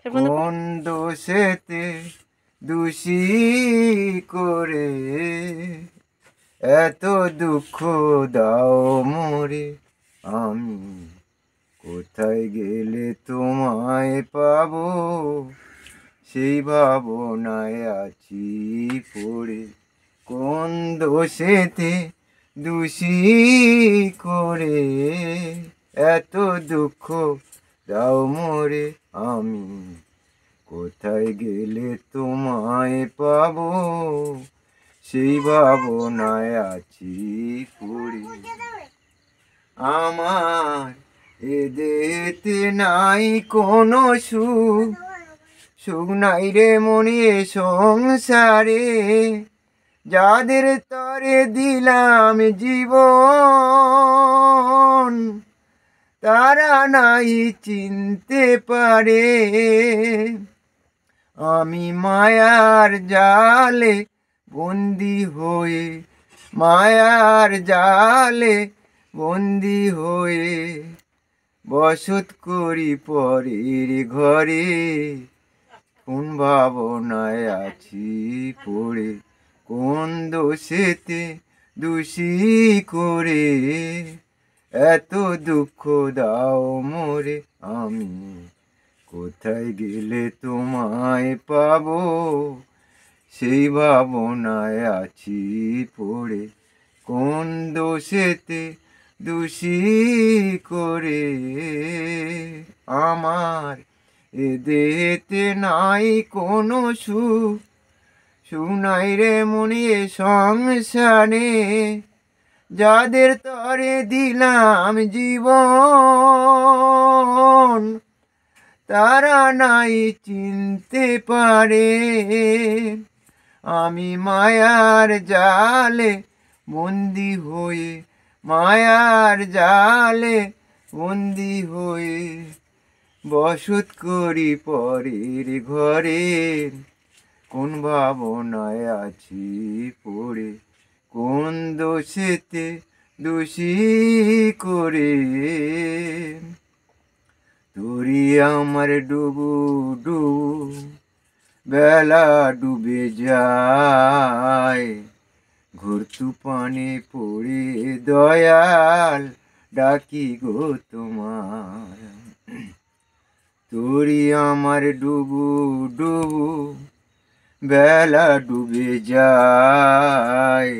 কোন দোষেতে দোষী করে এত দুঃখ দাও মোরে, আমি কোথায় গেলে তোমায় পাবো, সেই ভাবনায় আছি পড়ে। কোন দোষেতে দোষী করে এত দুঃখ দাও মোরে, আমি কোথায় গেলে তোমায় পাবো, সেই ভাবনায় আছি পড়ে। আমার এদেতে নাই কোনো সুখ, সুখ নাই রে মনে সংসারে, যাদের তরে দিলাম জীবন, তারা নাই চিনতে পারে। আমি মায়ার জালে বন্দি হয়ে, মায়ার জালে বন্দি হয়ে বসত করি পরের ঘরে। কোন ভাবনায় আছি পড়ে, কোন দোষেতে দোষী করে এত দুঃখ দাও মোরে, আমি কোথায় গেলে তোমায় পাবো, সেই ভাবনায় আছি পড়ে। কোন দোষেতে দোষী করে আমার এদেতে নাই কোনো সুখ, সুখ নাই রে মনে সংসারে, যাদের তরে দিলাম জীবন, তারা নাই চিনতে পারে। আমি মায়ার জালে বন্দি হয়ে, মায়ার জালে বন্দি হয়ে বসত করি পরের ঘরে। কোন ভাবনায় আছি পড়ে, কোন দোষেতে দোষী করে তোরি আমার ডুবু ডুবু বেলা ডুবে যায়, ঘোর তুফানে পড়ে দয়াল ডাকি গো তোমার। তোরি আমার ডুবু ডুবু বেলা ডুবে যায়,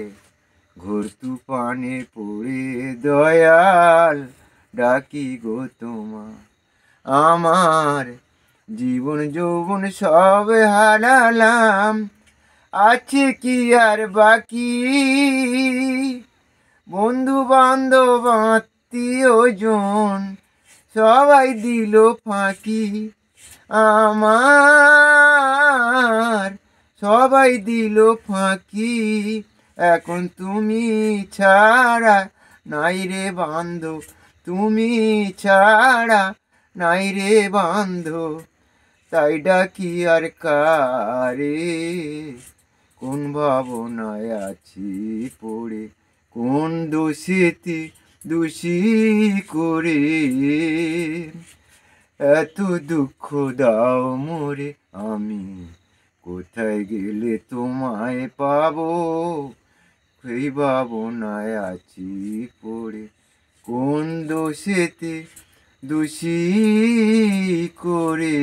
ঘোর তুফানে পড়ে দয়াল ডাকি গো তোমার। আমার জীবন যৌবন সব হারালাম, আছে কি আর বাকি, বন্ধু বান্ধব আত্মীয় জন সবাই দিল ফাঁকি। আমার সবাই দিল ফাঁকি, এখন তুমি ছাড়া নাই রে বান্ধব, তুমি ছাড়া নাই রে বান্ধব, তাই ডাকি আর কারে। কোন ভাবনায় আছি পড়ে, কোন দোষেতে দোষী করে এত দুঃখ দাও মোরে, আমি কোথায় গেলে তোমায় পাবো, সেই ভাবনায় আছি পড়ে। কোন দোষেতে দোষী করে।